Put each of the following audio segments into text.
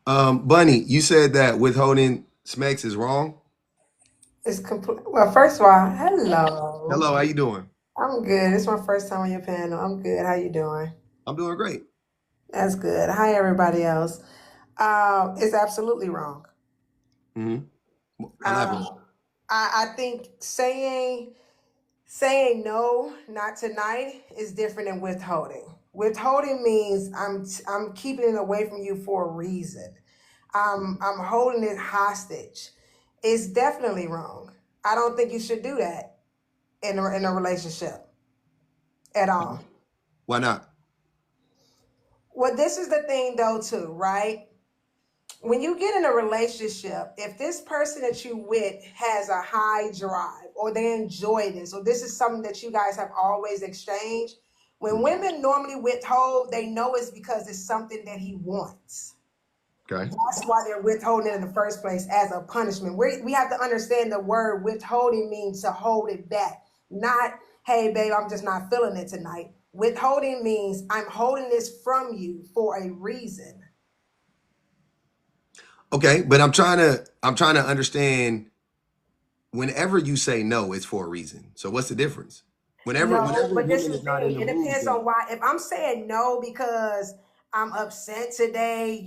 Bunny, you said that withholding smacks is wrong. It's complete. Well, first of all, hello. Hello, how you doing? I'm good. It's my first time on your panel. I'm good. How you doing? I'm doing great. That's good. Hi, everybody else. It's absolutely wrong. Hmm. Elaborate. Um, I think saying no, not tonight, is different than withholding. Withholding means I'm keeping it away from you for a reason. I'm holding it hostage. It's definitely wrong. I don't think you should do that in a relationship at all. Why not? Well, this is the thing though, too, right? When you get in a relationship, if this person that you with has a high drive or they enjoy this, or this is something that you guys have always exchanged, when Mhm. women normally withhold, they know it's because it's something that he wants. Okay. That's why they're withholding it in the first place as a punishment. We have to understand the word withholding means to hold it back, not, hey, babe, I'm just not feeling it tonight. Withholding means I'm holding this from you for a reason. Okay, but I'm trying to understand. Whenever you say no, it's for a reason. So what's the difference? No, Whenever a but this woman is is the not in thing. the It mood depends for, on why. If I'm saying no because I'm upset today,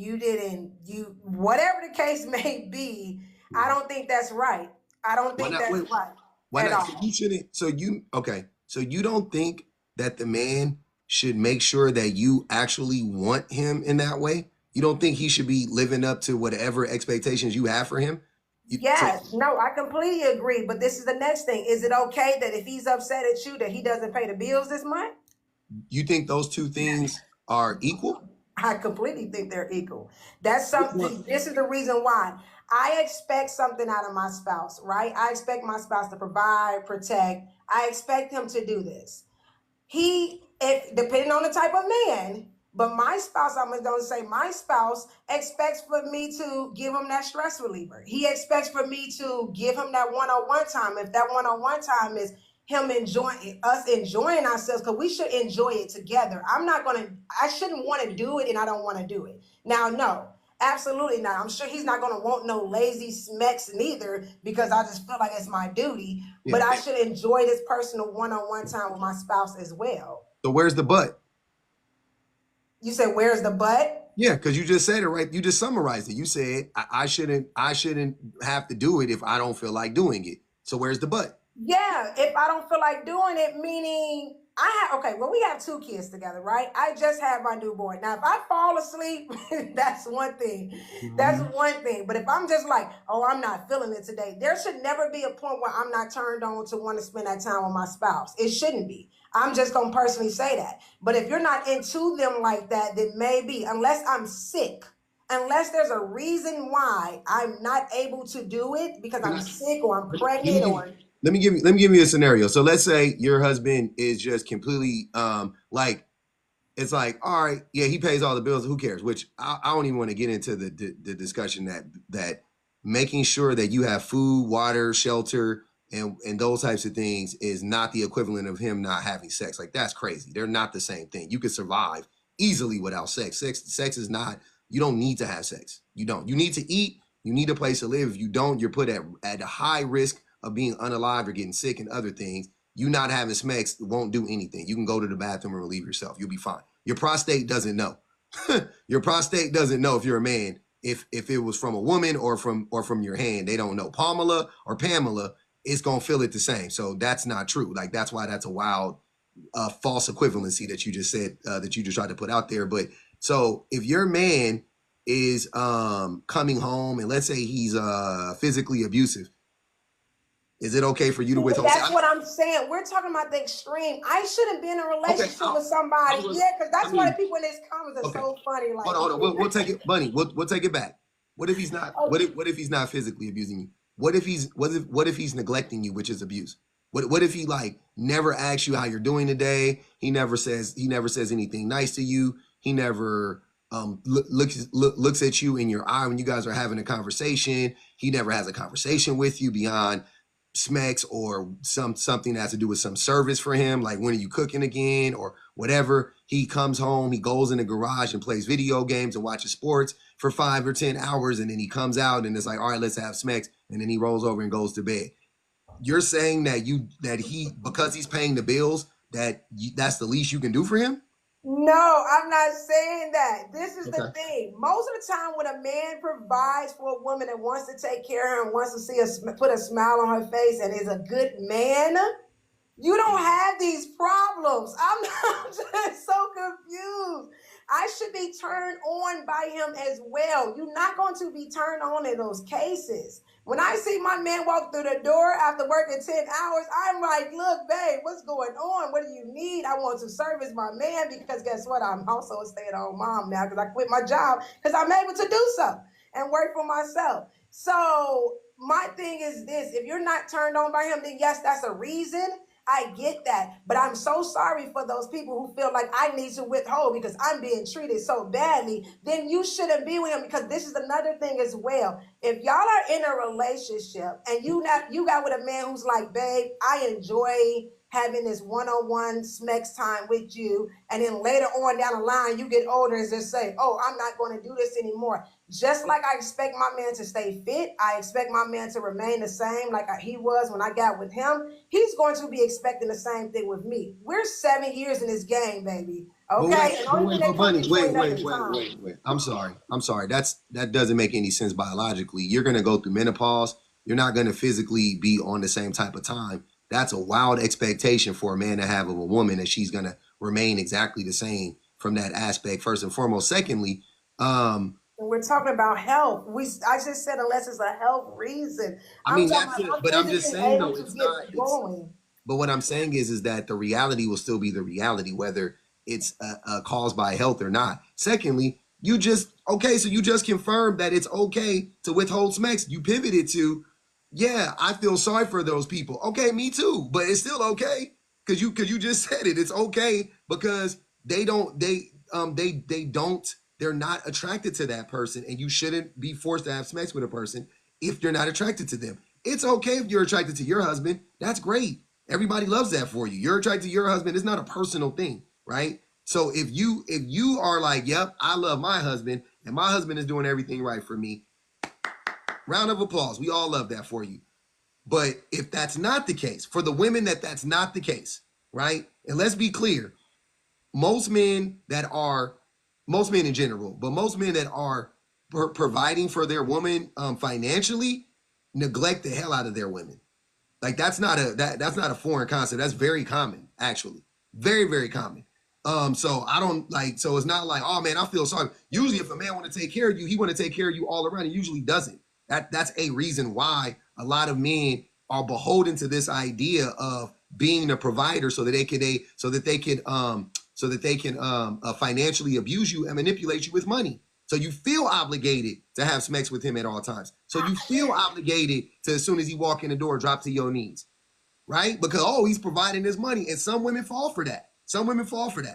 whatever the case may be, I don't think that's right. I don't why think not? that's Wait, right why at not? So you all. shouldn't. So you okay? So you don't think that the man should make sure that you actually want him in that way? You don't think he should be living up to whatever expectations you have for him? So Yes, no, I completely agree. But this is the next thing. Is it okay that if he's upset at you that he doesn't pay the bills this month? you think those two things are equal? I completely think they're equal. That's Which one? something. This is the reason why I expect something out of my spouse, right? I expect my spouse to provide, protect. I expect him to do this. If depending on the type of man, but my spouse, I'm going to say my spouse expects for me to give him that stress reliever. He expects for me to give him that one-on-one time. If that one-on-one time is him enjoying ourselves, because we should enjoy it together. I shouldn't want to do it and I don't want to do it. Now, no, absolutely not. I'm sure he's not going to want no lazy smecks neither because I just feel like it's my duty. But Yeah. I should enjoy this personal one-on-one time with my spouse as well. So where's the but? You said, where's the but? Yeah, because you just said it right. You just summarized it. You said I shouldn't have to do it if I don't feel like doing it. So where's the but? Yeah, if I don't feel like doing it, meaning okay, well, we have two kids together, right? I just had my newborn. Now, if I fall asleep, that's one thing. That's Mhm. one thing. But if I'm just like, oh, I'm not feeling it today, there should never be a point where I'm not turned on to want to spend that time with my spouse. It shouldn't be. I'm just going to personally say that. But if you're not into them like that, then maybe, unless I'm sick, unless there's a reason why I'm not able to do it because Can I'm I, sick or I'm let me pregnant give you or let me give you a scenario. So let's say your husband is just completely like it's like, all right, yeah, he pays all the bills. Who cares? Which I don't even want to get into the discussion that making sure that you have food, water, shelter, and those types of things is not the equivalent of him not having sex. Like that's crazy. They're not the same thing. You could survive easily without sex. Sex is not. You don't need to have sex. You don't. You need to eat. You need a place to live. If you don't, you're put at a high risk of being unalive or getting sick and other things. You not having sex won't do anything. You can go to the bathroom and relieve yourself. You'll be fine. Your prostate doesn't know. Your prostate doesn't know if you're a man. If it was from a woman or from your hand, they don't know. Pamela is gonna feel it the same. So that's not true. Like that's why that's a wild false equivalency that you just said that you just tried to put out there. But so if your man is coming home and let's say he's physically abusive, is it okay for you to withhold? that's what I'm saying. We're talking about the extreme. I shouldn't be in a Okay, relationship with I'm somebody. gonna, Yeah, because I that's why the mean, people in these comments are okay. so funny. Hold Like, on, hold on. We'll take it, Bunny. We'll take it back. What if he's not? oh, What if he's not physically abusing you? What if he's neglecting you, which is abuse? What if he like never asks you how you're doing today? He never says anything nice to you. He never looks at you in your eye when you guys are having a conversation. He never has a conversation with you beyond smacks or something that has to do with some service for him, like when are you cooking again or whatever. He comes home, he goes in the garage and plays video games and watches sports. for 5 or 10 hours, and then he comes out and it's like, all right, let's have sex, and then he rolls over and goes to bed. You're saying that he because he's paying the bills, that's the least you can do for him? No, I'm not saying that. This is the thing. Most of the time when a man provides for a woman and wants to take care of her and wants to see put a smile on her face and is a good man, you don't have these problems. I'm just so confused. I should be turned on by him as well. You're not going to be turned on in those cases. When I see my man walk through the door after working 10 hours, I'm like, look, babe, what's going on? What do you need? I want to service my man because guess what? I'm also a stay-at-home mom now because I quit my job because I'm able to do so and work for myself. So my thing is this. If you're not turned on by him, then yes, that's a reason. I get that, but I'm so sorry for those people who feel like I need to withhold because I'm being treated so badly. Then you shouldn't be with him, because this is another thing as well. If y'all are in a relationship and you got with a man who's like, babe, I enjoy having this one-on-one sex time with you, and then later on down the line you get older and just say, oh, I'm not going to do this anymore. Just like I expect my man to stay fit, I expect my man to remain the same like he was when I got with him. He's going to be expecting the same thing with me. We're 7 years in this game, baby. Okay. Wait. I'm sorry. That doesn't make any sense biologically. You're going to go through menopause. You're not going to physically be on the same type of time. That's a wild expectation for a man to have of a woman, that she's going to remain exactly the same from that aspect, first and foremost. Secondly, we're talking about health. I just said unless it's a health reason. I'm just saying though, it's not. But what I'm saying is that the reality will still be the reality, whether it's caused by health or not. Secondly, you just confirmed that it's okay to withhold sex. You pivoted to, yeah, I feel sorry for those people. Okay, me too, but it's still okay because you just said it. It's okay because they're not attracted to that person, and you shouldn't be forced to have sex with a person if you're not attracted to them. It's okay if you're attracted to your husband. That's great. Everybody loves that for you. You're attracted to your husband. It's not a personal thing, right? So if you are like, yep, I love my husband and my husband is doing everything right for me, round of applause. We all love that for you. But if that's not the case, for the women that's not the case, right? And let's be clear, most men in general, but most men that are providing for their woman financially neglect the hell out of their women. Like that's not a foreign concept. That's very common, actually. Very, very common. So it's not like, oh man, I feel sorry. Usually if a man want to take care of you, he want to take care of you all around. He usually doesn't. That's a reason why a lot of men are beholden to this idea of being the provider so that they can financially abuse you and manipulate you with money. So you feel obligated to have sex with him at all times. So you feel obligated to, as soon as he walk in the door, drop to your knees, right? Because, he's providing his money. And some women fall for that.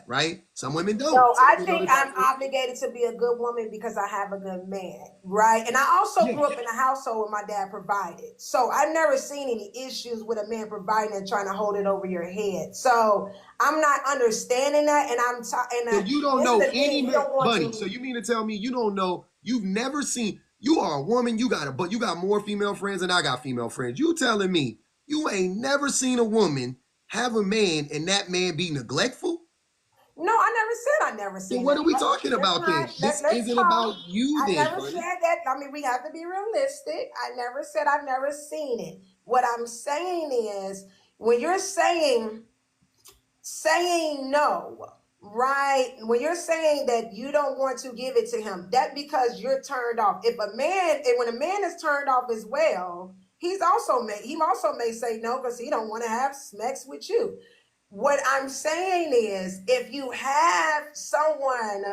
Right? Some women don't. No, I think I'm obligated to be a good woman because I have a good man, right? And I also grew up in a household where my dad provided. So I've never seen any issues with a man providing and trying to hold it over your head. So I'm not understanding that, and so you don't know any man, Bunny. So you mean to tell me you don't know? You've never seen? You are a woman. You got more female friends than I got female friends. You telling me you ain't never seen a woman have a man and that man be neglectful? No, I never seen then what are we talking about then? This isn't about you then. I never said that. I mean, we have to be realistic. I never said I've never seen it. What I'm saying is, when you're saying no, right? When you're saying that you don't want to give it to him, that because you're turned off. When a man is turned off as well, he also may say no because he don't want to have sex with you. What I'm saying is, if you have someone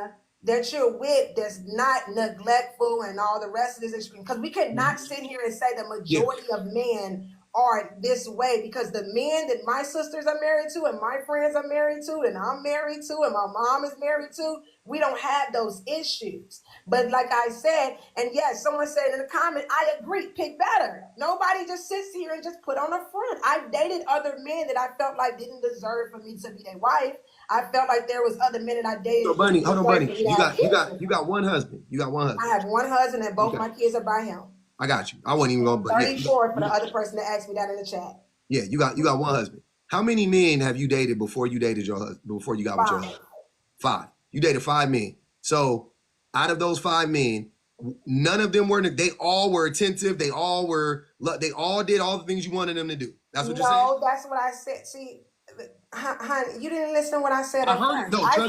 that you're with that's not neglectful and all the rest of this, because we cannot sit here and say the majority of men are this way, because the men that my sisters are married to and my friends are married to and I'm married to and my mom is married to, we don't have those issues. But like I said, and yes, someone said in the comment, I agree, pick better. Nobody just sits here and just put on a front. I've dated other men that I felt like didn't deserve for me to be their wife. I felt like there was other men that I dated. So Bunny, hold on, Bunny. You got one husband. You got one husband. I have one husband and both my kids are by him. I got you. I wasn't even going to. 34 for the other person that asked me that in the chat. Yeah, you got one husband. How many men have you dated before you dated your husband? Before you got with your husband? 5. You dated 5 men. So out of those 5 men, none of them were. They all were attentive. They all did all the things you wanted them to do. That's what you're saying. No, that's what I said. See, honey, you didn't listen to what I said. I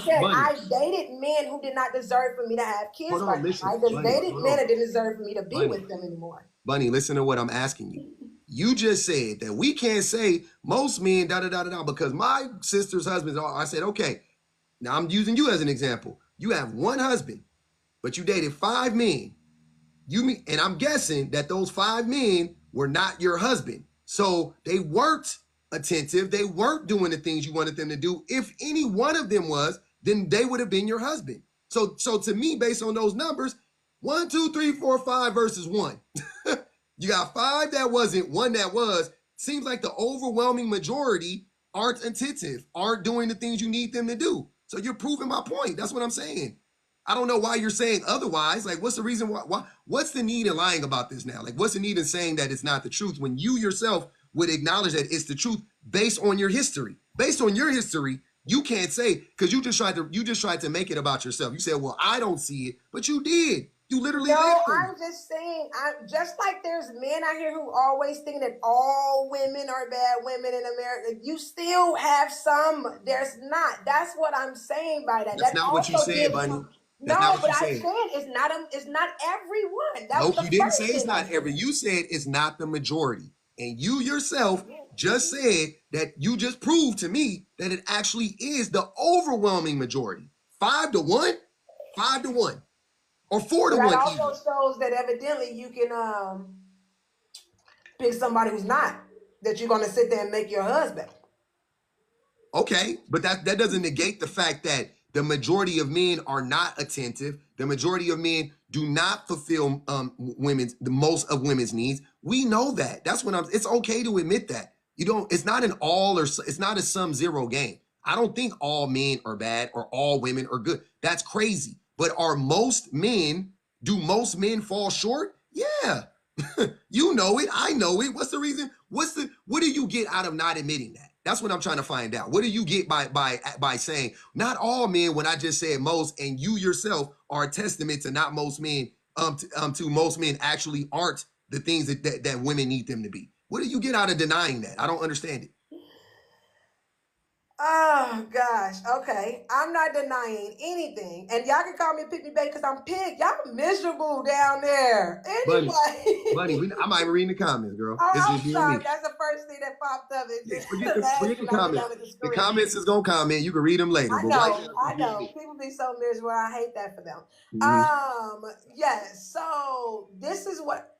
said I dated men who did not deserve for me to have kids. I just dated men that didn't deserve for me to be with them anymore. Bunny, listen to what I'm asking you. You just said that we can't say most men because my sister's husbands are. I said, okay, now I'm using you as an example. You have one husband, but you dated 5 men. And I'm guessing that those 5 men were not your husband. So they weren't attentive. They weren't doing the things you wanted them to do. If any one of them was, then they would have been your husband. So to me, based on those numbers, 1, 2, 3, 4, 5 versus 1. You got 5 that wasn't, 1 that was. Seems like the overwhelming majority aren't attentive, aren't doing the things you need them to do. So you're proving my point. That's what I'm saying. I don't know why you're saying otherwise. Like, what's the reason why? What's the need in lying about this now? Like, what's the need in saying that it's not the truth when you yourself would acknowledge that it's the truth based on your history? Based on your history, you can't say, because you just tried to make it about yourself. You said, well, I don't see it, but you did. You literally did. No, I'm just saying, just like there's men out here who always think that all women are bad women in America, you still have some. There's not. That's what I'm saying by that. That's not what you said, Bunny. No, but I said it's not everyone. Nope, you didn't say it's not every. You said it's not the majority. And you yourself just said that you just proved to me that it actually is the overwhelming majority. 5 to 1, 5 to 1, or 4 to 1. That also shows that evidently you can pick somebody who's not, that you're going to sit there and make your husband. Okay, but that doesn't negate the fact that the majority of men are not attentive. The majority of men do not fulfill most of women's needs. We know that. That's when it's okay to admit that. It's not an all or it's not a sum zero game. I don't think all men are bad or all women are good. That's crazy. But do most men fall short? Yeah. You know it. I know it. What's the reason? What do you get out of not admitting that? That's what I'm trying to find out. What do you get by saying not all men when I just said most, and you yourself are a testament to not most men, to most men actually aren't the things that women need them to be. What do you get out of denying that? I don't understand it. Oh gosh, okay. I'm not denying anything. And y'all can call me Pick Me Baby because I'm pig. Y'all miserable down there. Anyway. Buddy, I'm not even reading the comments, girl. Oh, I'm sorry. That's the first thing that popped up. Forget the comments. The comments is gonna comment. You can read them later. I know. People be so miserable. I hate that for them. Mm-hmm. Yes. So this is what,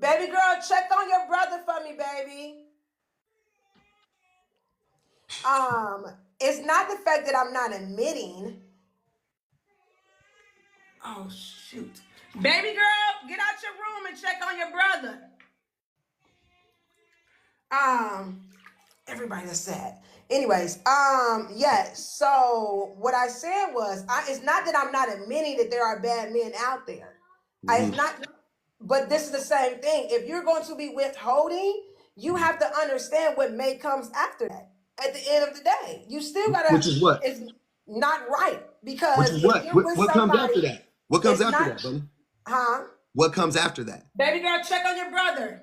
baby girl, check on your brother for me, baby. It's not the fact that I'm not admitting. Oh shoot. Baby girl, get out your room and check on your brother. Everybody's sad. Anyways, yes. So what I said was, it's not that I'm not admitting that there are bad men out there. It's not, but this is the same thing. If you're going to be withholding, you have to understand what may comes after that. At the end of the day, you still gotta. Which is what? It's not right because which is what comes after that? What comes after that, buddy? Huh? What comes after that? Baby girl, check on your brother.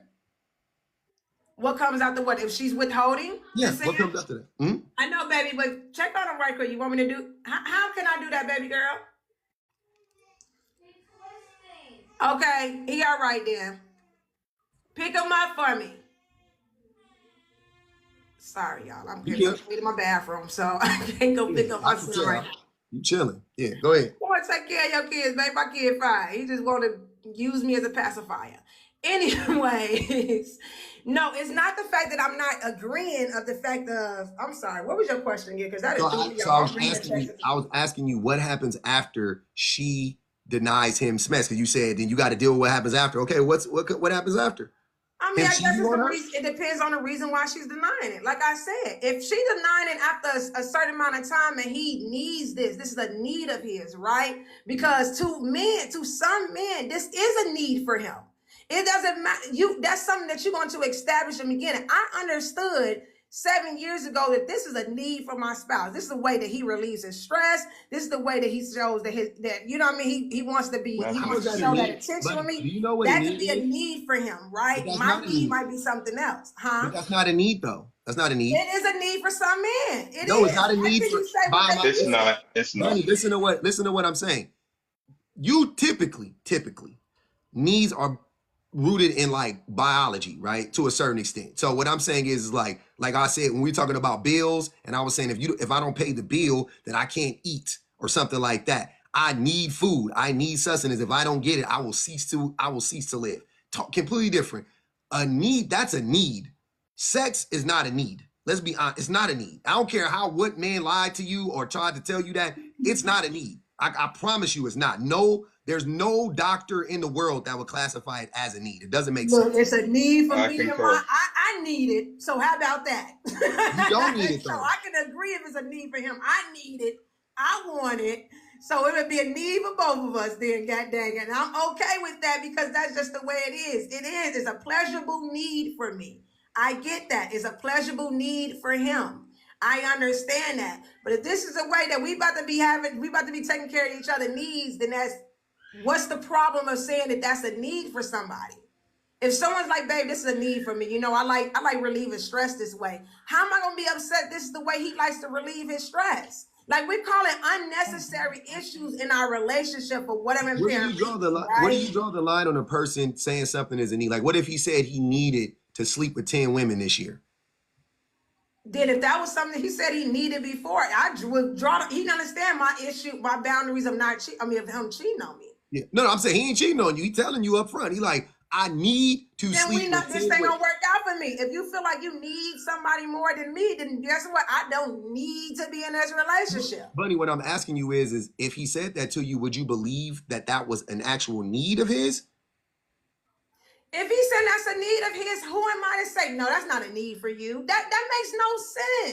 What comes after what? If she's withholding? Yeah. What comes after that? Hmm? I know, baby, but check on him right quick. You want me to do? How can I do that, baby girl? Okay, he all right then. Pick him up for me. Sorry, y'all. I'm in my bathroom, so I can't go pick up my son right now. You chilling. Yeah, go ahead. I want to take care of your kids, baby. My kid fine. He just want to use me as a pacifier. Anyways, no, it's not the fact that I'm not agreeing of the fact of, I'm sorry, what was your question again? Because that is threw me So off. I'm reading the text. I was asking you what happens after she denies him smacks, because you said then you got to deal with what happens after. Okay, what happens after? I mean, Him I guess cheating it's on the her? reason. It depends on the reason why she's denying it. Like I said, if she denying it after a certain amount of time and he needs this is a need of his, right? Because to some men, this is a need for him. It doesn't matter. That's something that you're going to establish in the beginning. I understood 7 years ago that this is a need for my spouse. This is the way that he relieves his stress. This is the way that he shows that you know what I mean. He wants to be. He wants to show that attention with me. Do you know what That a could need be a is? need for him, right? But that's My not a need need. might be something else, huh? But that's not a need, though. That's not a need. It is a need for some men. It No, is. it's not a need After for. you say By what my, they It's need. not. It's not. Honey, listen to what I'm saying. You typically needs are rooted in like biology, right? To a certain extent. So what I'm saying is like I said, when we're talking about bills, and I was saying if I don't pay the bill, then I can't eat or something like that. I need food. I need sustenance. If I don't get it, I will cease to live. Completely different. A need, that's a need. Sex is not a need. Let's be honest, it's not a need. I don't care what man lied to you or tried to tell you that. It's not a need. I promise you it's not. No, there's no doctor in the world that would classify it as a need. It doesn't make Look, sense. it's a need for I me. concur. I need it. So how about that? You don't need it, So though. I can agree if it's a need for him. I need it. I want it. So it would be a need for both of us then, god dang it. And I'm okay with that because that's just the way it is. It is. It's a pleasurable need for me. I get that. It's a pleasurable need for him. I understand that. But if this is a way that we about to be taking care of each other's needs, then what's the problem of saying that that's a need for somebody? If someone's like, babe, this is a need for me. You know, I like relieving stress this way. How am I going to be upset this is the way he likes to relieve his stress? Like, we call it unnecessary issues in our relationship for whatever. Where do you draw the line? Right? Where do you draw the line on a person saying something is a need? Like, what if he said he needed to sleep with 10 women this year? Then if that was something he said he needed before, I would draw. He understand my issue, my boundaries of not cheating. I mean, of him cheating on me. Yeah. No, I'm saying he ain't cheating on you. He telling you up front. He like, I need to Then sleep with 10 this ain't women. gonna work out for me. If you feel like you need somebody more than me, then guess what? I don't need to be in this relationship. Bunny, what I'm asking you is if he said that to you, would you believe that was an actual need of his? If he said that's a need of his, who am I to say, no, that's not a need for you? That makes no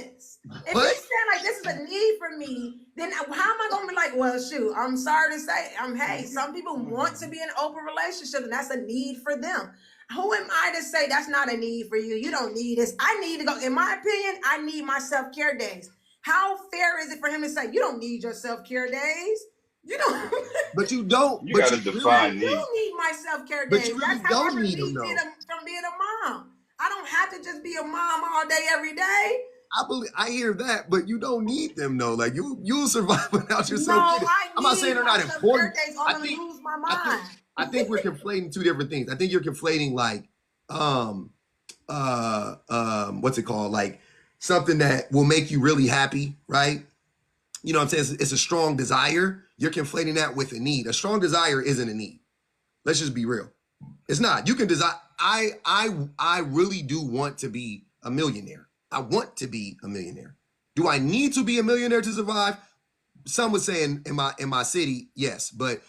sense. If What? he's saying like this is a need for me, then how am I gonna be like, well, shoot, I'm sorry to say, hey, some people want to be in an open relationship and that's a need for them. Who am I to say that's not a need for you? You don't need this. I need to go, in my opinion, I need my self-care days. How fair is it for him to say, you don't need your self-care days? You don't. But you don't. You but gotta you define really, I need. do need my self-care But days. you really That's how I don't need them, relieve though. from being a mom. I don't have to just be a mom all day, every day. I hear that, but you don't need them though. Like you'll survive without your No, self-care. I'm not need saying they're my not self-care important. days or I'm gonna lose my mind. I think we're conflating two different things. I think you're conflating like what's it called? Like something that will make you really happy, right? You know what I'm saying? It's a strong desire. You're conflating that with a need. A strong desire isn't a need. Let's just be real. It's not. You can desire. I really do want to be a millionaire. I want to be a millionaire. Do I need to be a millionaire to survive? Some would say in my city, yes, but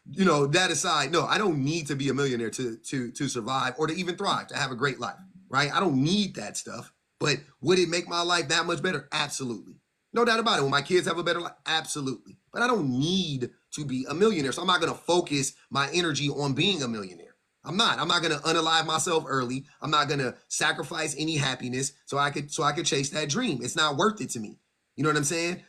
you know, that aside, no, I don't need to be a millionaire to survive or to even thrive, to have a great life, right? I don't need that stuff. But would it make my life that much better? Absolutely. No doubt about it. Will my kids have a better life? Absolutely. But I don't need to be a millionaire. So I'm not going to focus my energy on being a millionaire. I'm not going to unalive myself early. I'm not going to sacrifice any happiness so I could chase that dream. It's not worth it to me. You know what I'm saying?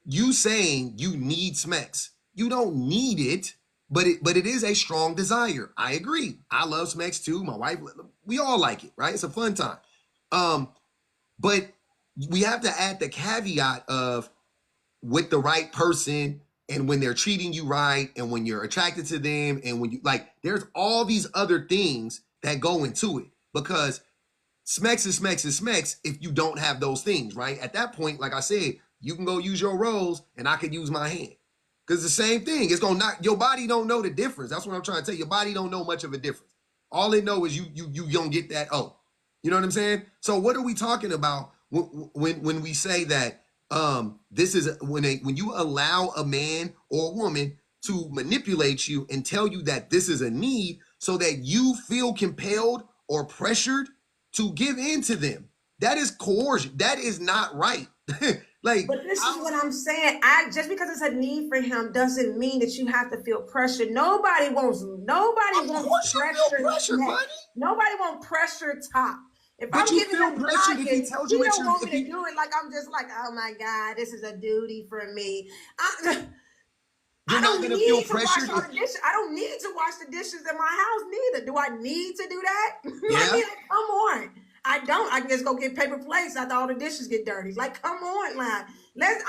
You saying you need Smex. You don't need it, but it is a strong desire. I agree. I love Smex too. My wife, we all like it, right? It's a fun time. But we have to add the caveat of with the right person and when they're treating you right and when you're attracted to them and when you like, there's all these other things that go into it because Smex is Smex is Smex if you don't have those things, right? At that point, like I said, you can go use your rose and I could use my hand. Because the same thing, it's going to not, your body don't know the difference. That's what I'm trying to tell you. Your body don't know much of a difference. All they know is you don't get that. Oh, you know what I'm saying? So what are we talking about when we say that this is when you allow a man or a woman to manipulate you and tell you that this is a need so that you feel compelled or pressured to give in to them? That is coercion. That is not right. Like, but this is what I'm saying. Just because it's a need for him doesn't mean that you have to feel pressure. Nobody wants pressure. Nobody wants pressure top. If but I'm you giving feel him pressured if he pockets, tells he you what don't you're. want me to do it. Like I'm just like, oh my God, this is a duty for me. I don't need to wash all the dishes. I don't need to wash the dishes in my house neither. Do I need to do that? Yeah. I mean, come on. I don't. I can just go get paper plates after all the dishes get dirty. Like, come on, man.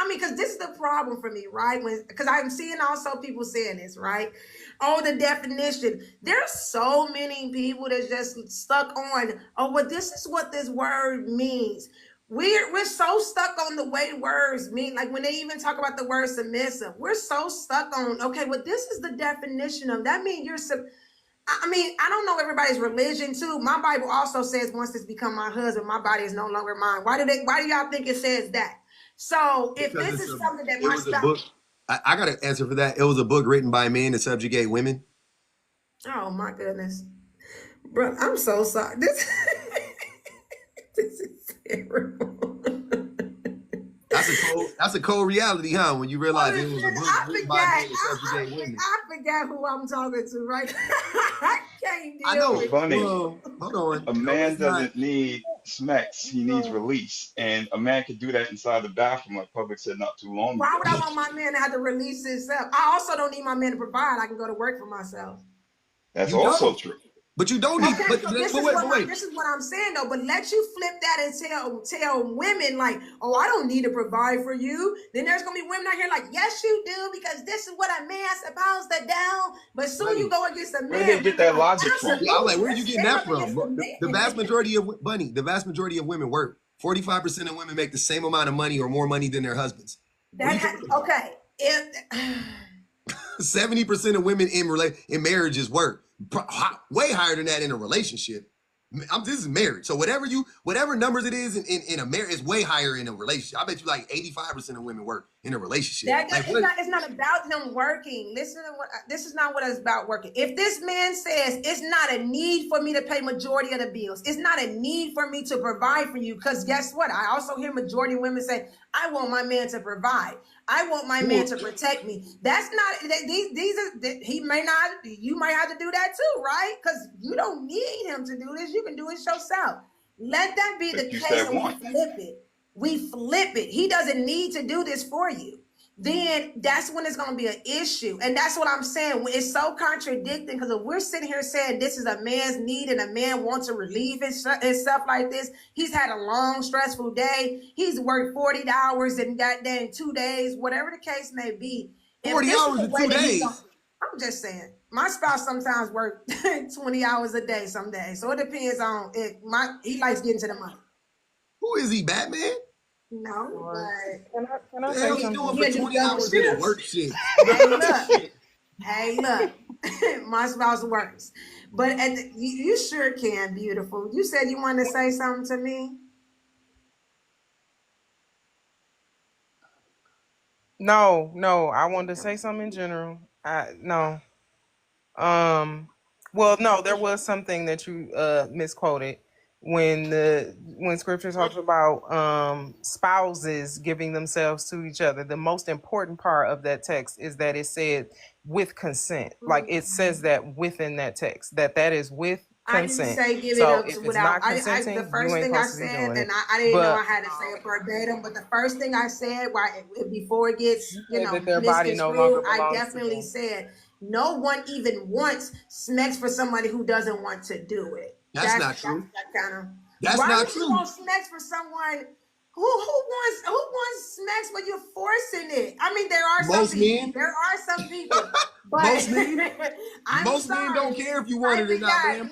Because this is the problem for me, right? Because I'm seeing also people saying this, right? Oh, the definition. There's so many people that's just stuck on, oh, well, this is what this word means. We're so stuck on the way words mean. Like when they even talk about the word submissive, we're so stuck on, okay, well, this is the definition of that. Means you're I don't know everybody's religion too. My Bible also says once this become my husband, my body is no longer mine. Why do y'all think it says that? So if this is something that my spouse, I got an answer for that. It was a book written by men to subjugate women. Oh my goodness, bro, I'm so sorry. This is terrible. That's a cold reality, huh? When you realize it was a book written by men to subjugate women. I forgot who I'm talking to, right? I can't deal I know. with it. Funny. Well, hold on. A man doesn't need smacks, he needs release. And a man can do that inside the bathroom, like Public said not too long ago. Why would I want my man to have to release himself? I also don't need my man to provide. I can go to work for myself. That's also true. But you don't need. Okay, But, so but this is what I'm saying though. But let you flip that and tell women like, oh, I don't need to provide for you. Then there's gonna be women out here like, yes, you do, because this is what a man's supposed to do. But soon you go against a man. Where they get that logic from? Yeah, I'm like, where are you getting that from? The vast majority of women work. 45% of women make the same amount of money or more money than their husbands. Okay. 70% of women in marriages work. Way higher than that in a relationship. This is marriage. So whatever numbers it is in a marriage is way higher in a relationship. I bet you like 85% of women work in a relationship. It's not about them working. Listen to this is not what it's about working. If this man says it's not a need for me to pay majority of the bills, it's not a need for me to provide for you, because guess what? I also hear majority of women say, I want my man to provide. I want my man to protect me. That's not, you might have to do that too, right? Because you don't need him to do this. You can do it yourself. Let that be the case, and we flip it. We flip it. He doesn't need to do this for you. Then that's when it's going to be an issue. And that's what I'm saying. It's so contradicting, because if we're sitting here saying this is a man's need and a man wants to relieve himself like this, he's had a long, stressful day. He's worked 40 hours in that day in 2 days, whatever the case may be. 40 hours in 2 days? I'm just saying. My spouse sometimes works 20 hours a day some days. So it depends on it. He likes getting to the money. Who is he, Batman? No, but can I say something? Doing for 20 hours in a work shift. Hey, look, my spouse works, but you sure can, beautiful. You said you wanted to say something to me. No, I wanted to say something in general. Well, no, there was something that you misquoted when scripture talks about spouses giving themselves to each other. The most important part of that text is that it said with consent. Like it says that within that text, that is with consent. I didn't say give so it up if it's without. not consenting, The first thing I said, and I didn't know I had to say it verbatim, but the first thing I said, before it gets that their body no longer belongs I definitely said no one even wants smacks for somebody who doesn't want to do it. That's not true. That's why not would true. You want smacks for someone who wants smacks when you're forcing it? I mean, there are some people. But most men don't care if you want it or not, man.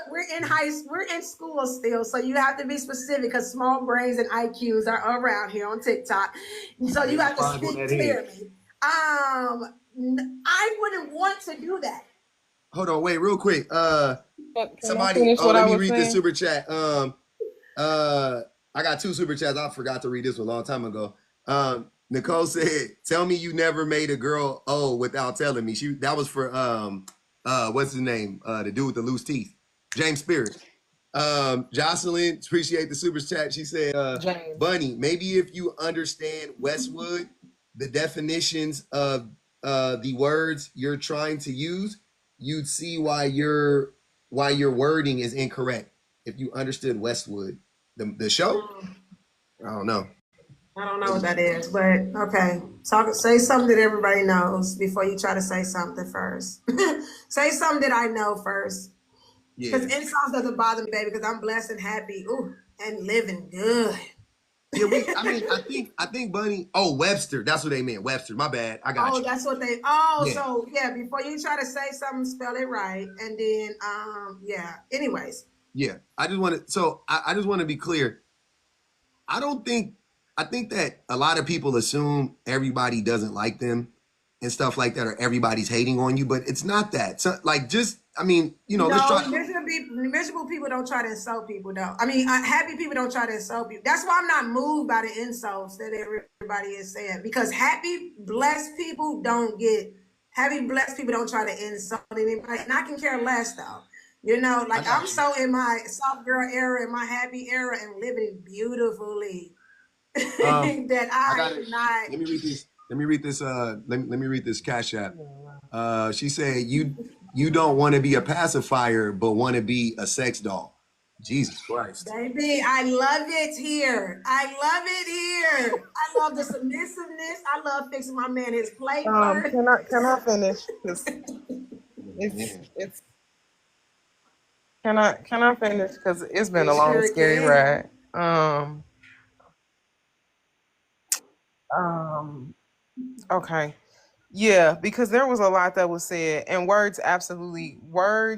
We're in school still, so you have to be specific, because small brains and IQs are around here on TikTok. So you have to speak clearly. I wouldn't want to do that. hold on, wait, real quick. Can I Somebody, finish what let I me was read this saying? super chat. I got 2 super chats. I forgot to read this one a long time ago. Nicole said, "Tell me you never made a girl without telling me." That was for what's his name? The dude with the loose teeth, James Spears. Jocelyn, appreciate the super chat. She said, James. Bunny, maybe if you understand Westwood, the definitions of the words you're trying to use, you'd see why your wording is incorrect. If you understood Westwood, the show, I don't know. I don't know what that is, but okay. Say something that everybody knows before you try to say something first. Say something that I know first. Because insults doesn't bother me, baby, because I'm blessed and happy. Ooh, and living good. Yeah, I think Bunny. Oh, Webster. That's what they meant. Webster. My bad. I got you. That's what they. So yeah. Before you try to say something, spell it right, and then yeah. Anyways. Yeah, I just want to. So I just want to be clear. I think that a lot of people assume everybody doesn't like them and stuff like that, or everybody's hating on you, but it's not that. So, like, just let's try. Miserable people don't try to insult people, though. I mean, happy people don't try to insult people. That's why I'm not moved by the insults that everybody is saying, because happy, blessed people don't try to insult anybody, and I can care less, though. I'm so in my soft girl era, in my happy era, and living beautifully that I not. Let me read this. Let me read this. Let me read this Cash App. She said, "You don't want to be a pacifier, but want to be a sex doll." Jesus Christ, baby, I love it here. I love the submissiveness. I love fixing my man his plate. Can I finish? It's can I finish? Because it's been a long, scary ride. Okay. Yeah, because there was a lot that was said, and word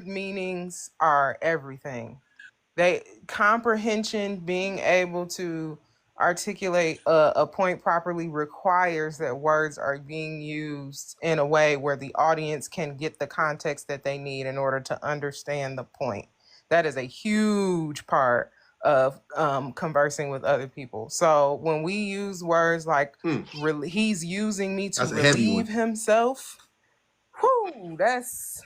meanings are everything. Comprehension, being able to articulate a point properly requires that words are being used in a way where the audience can get the context that they need in order to understand the point. That is a huge part of conversing with other people. So when we use words like he's using me to relieve himself, whoo, that's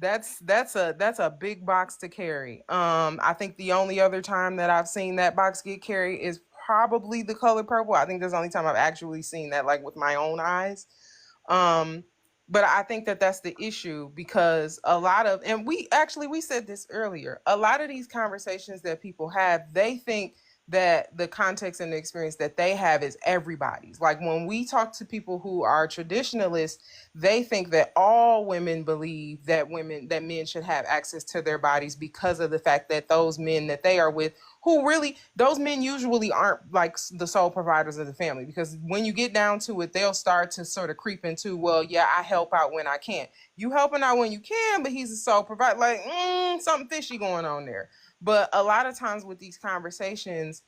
a big box to carry. I think the only other time that I've seen that box get carried is probably The Color Purple. I think that's the only time I've actually seen that, like, with my own eyes. But I think that that's the issue, because a lot of, and we said this earlier, a lot of these conversations that people have, they think that the context and the experience that they have is everybody's. Like, when we talk to people who are traditionalists, they think that all women believe that men should have access to their bodies because of the fact that those men that they are with, those men usually aren't like the sole providers of the family, because when you get down to it, they'll start to sort of creep into, well, yeah, I help out when I can. You helping out when you can, but he's a sole provider. Like, something fishy going on there. But a lot of times with these conversations,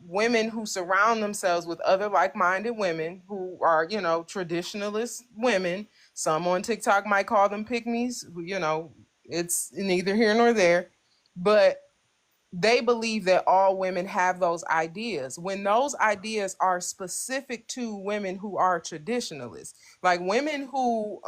women who surround themselves with other like-minded women who are, traditionalist women, some on TikTok might call them pygmies, it's neither here nor there, but they believe that all women have those ideas, when those ideas are specific to women who are traditionalists, like women who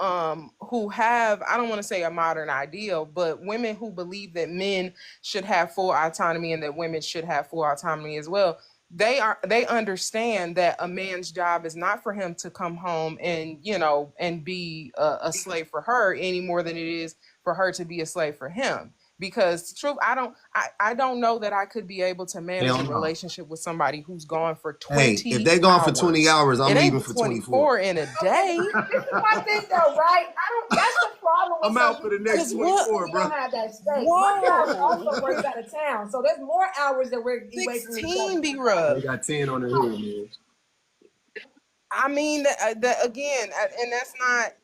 have, I don't want to say a modern ideal, but women who believe that men should have full autonomy and that women should have full autonomy as well. They understand that a man's job is not for him to come home and be a slave for her any more than it is for her to be a slave for him. Because truth, I don't know that I could be able to manage a relationship with somebody who's gone for 20 if they're gone hours. For 20 hours, I'm leaving for 24 in a day. This is my thing, though, right? That's the problem. I'm out for the next 24, bro. Don't have that space. My guy also works out of town, so there's more hours that we're away from each other. Be rough. They got 10 on their hood, man. I mean, that again, and that's not.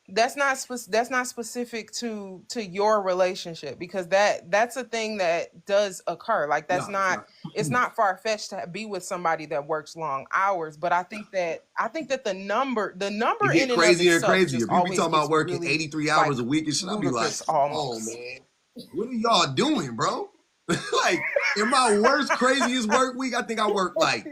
that's not specific to your relationship, because that's a thing that does occur. Like that's No, it's not, not. it's not far-fetched to be with somebody that works long hours, but I think that the number It get in and of crazier and itself crazier. just People be always talking about gets working really 83 like hours a week and shit. I be like, ludicrous come on, almost. man. What are y'all doing, bro? Like, in my worst, craziest work week, I think I might have worked like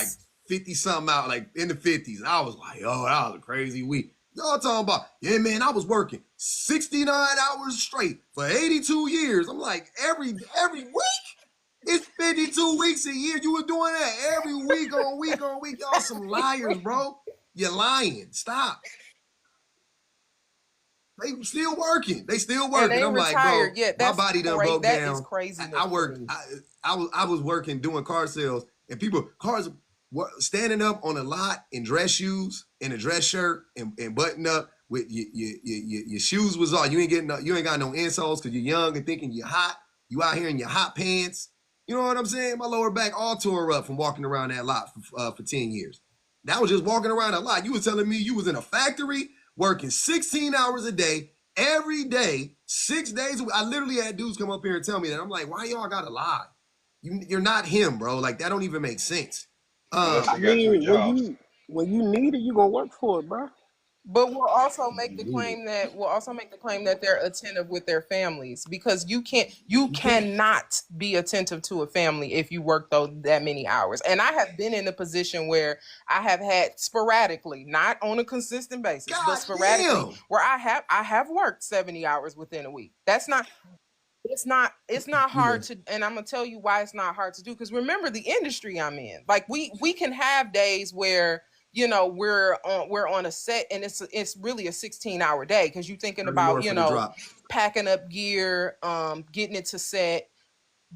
What? 50 something out, like in the 50s. And I was like, oh, that was a crazy week. Y'all talking about, yeah, man, I was working 69 hours straight for 82 years. I'm like, every week? It's 52 weeks a year. You were doing that every week on week on week. Y'all some liars, bro. You're lying. Stop. They still working. They still And working. they I'm like, retired bro, yet. my That's body done great. broke That is down. craziness I to worked. me. I was working doing car sales, and cars standing up on a lot in dress shoes, in a dress shirt, and button up with your shoes was off. You ain't got no insoles because you're young and thinking you're hot. You out here in your hot pants. You know what I'm saying? My lower back all tore up from walking around that lot for 10 years. That was just walking around a lot. You was telling me you was in a factory working 16 hours a day, every day, 6 days a week. I literally had dudes come up here and tell me that. I'm like, why y'all gotta lie? You're not him, bro. Like, that don't even make sense. unless I they got three mean, jobs. when you need it, you gonna work for it, bro. But we'll also make the Need it. claim that they're attentive with their families, because you You can't. cannot be attentive to a family if you work that many hours. And I have been in a position where I have had sporadically, not on a consistent basis, but God sporadically, damn. where I have worked 70 hours within a week. That's not, it's not Yeah. hard to, and I'm gonna tell you why it's not hard to do, because remember the industry I'm in. Like we can have days where, you know, we're on a set and it's really a 16-hour day, because you're thinking 30 more about, you for the know, drop. packing up gear, getting it to set,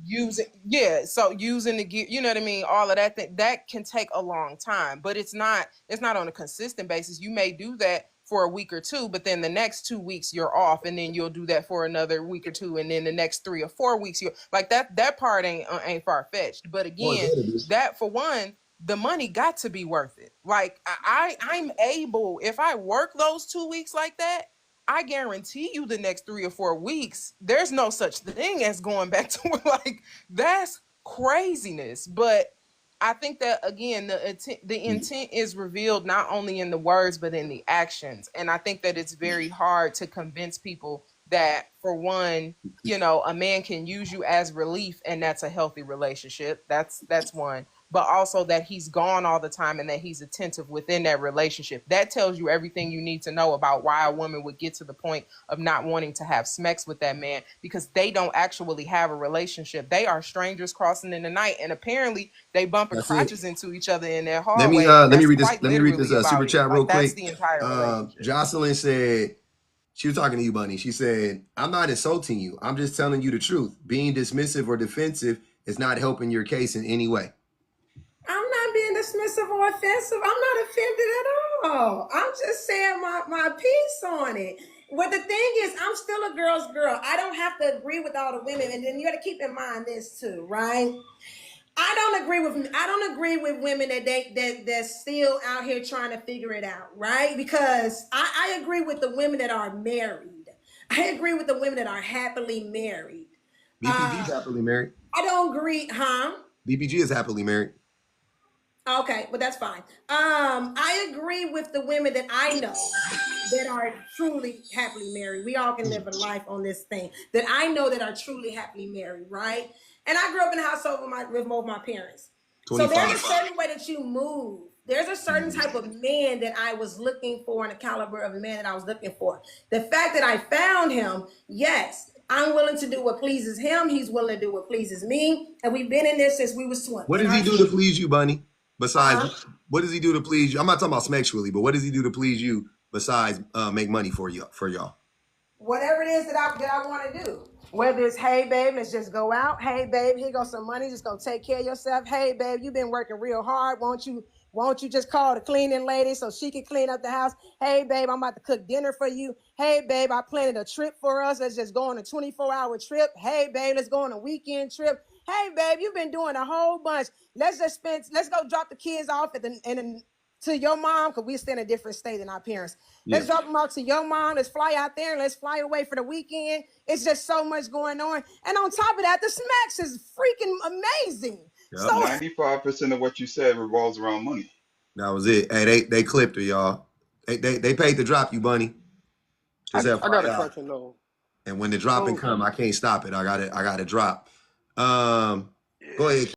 using the gear, you know what I mean, all of that thing that can take a long time. But it's not on a consistent basis. You may do that for a week or two, but then the next 2 weeks you're off, and then you'll do that for another week or two, and then the next 3 or 4 weeks you're like that part ain't far-fetched. But again, that for one, the money got to be worth it. Like I'm able, if I work those 2 weeks like that, I guarantee you the next 3 or 4 weeks, there's no such thing as going back to work. Like, that's craziness. But I think that, again, the intent is revealed not only in the words but in the actions. And I think that it's very hard to convince people that, for one, you know, a man can use you as relief, and that's a healthy relationship. That's one. But also that he's gone all the time and that he's attentive within that relationship. That tells you everything you need to know about why a woman would get to the point of not wanting to have sex with that man, because they don't actually have a relationship. They are strangers crossing in the night, and apparently they bumping That's it. crotches into each other in their Let me hallway. let me That's read this. quite Let me read this literally super about it. chat real Like, that's quick. the entire relationship. Jocelyn said, she was talking to you, Bunny. She said, I'm not insulting you. I'm just telling you the truth. Being dismissive or defensive is not helping your case in any way. I'm not being dismissive or offensive. I'm not offended at all. I'm just saying my piece on it. Well, the thing is, I'm still a girl's girl. I don't have to agree with all the women. And then you got to keep in mind this too, right? I don't agree with women that's still out here trying to figure it out, right? Because I agree with the women that are married. I agree with the women that are happily married. BPG is happily married. I don't agree, huh? BPG is happily married. Okay, but that's fine. I agree with the women that I know that are truly happily married. We all can live a life on this thing that I know that are truly happily married, right? And I grew up in a household with both my parents. 25. So there's a certain way that you move. There's a certain type of man that I was looking for, and a caliber of man that I was looking for. The fact that I found him, yes, I'm willing to do what pleases him. He's willing to do what pleases me. And we've been in this since we was 20. What does he do to please you, Bunny? Besides, what does he do to please you? I'm not talking about sexually, but what does he do to please you besides make money for y'all? Whatever it is that I want to do. Whether it's, hey, babe, let's just go out. Hey, babe, here goes some money. Just go take care of yourself. Hey, babe, you've been working real hard. Won't you just call the cleaning lady so she can clean up the house? Hey, babe, I'm about to cook dinner for you. Hey, babe, I planned a trip for us. Let's just go on a 24-hour trip. Hey, babe, let's go on a weekend trip. Hey, babe, you've been doing a whole bunch. Let's go drop the kids off to your mom, because we stay in a different state than our parents. Let's drop them off to your mom. Let's fly out there and let's fly away for the weekend. It's just so much going on. And on top of that, the smacks is freaking amazing. Yep. So 95% of what you said revolves around money. That was it. Hey, they clipped her, y'all. They paid to drop you, Bunny. I Just got a FYI. question though. And when the dropping come, I can't stop it. I got to drop. Go ahead.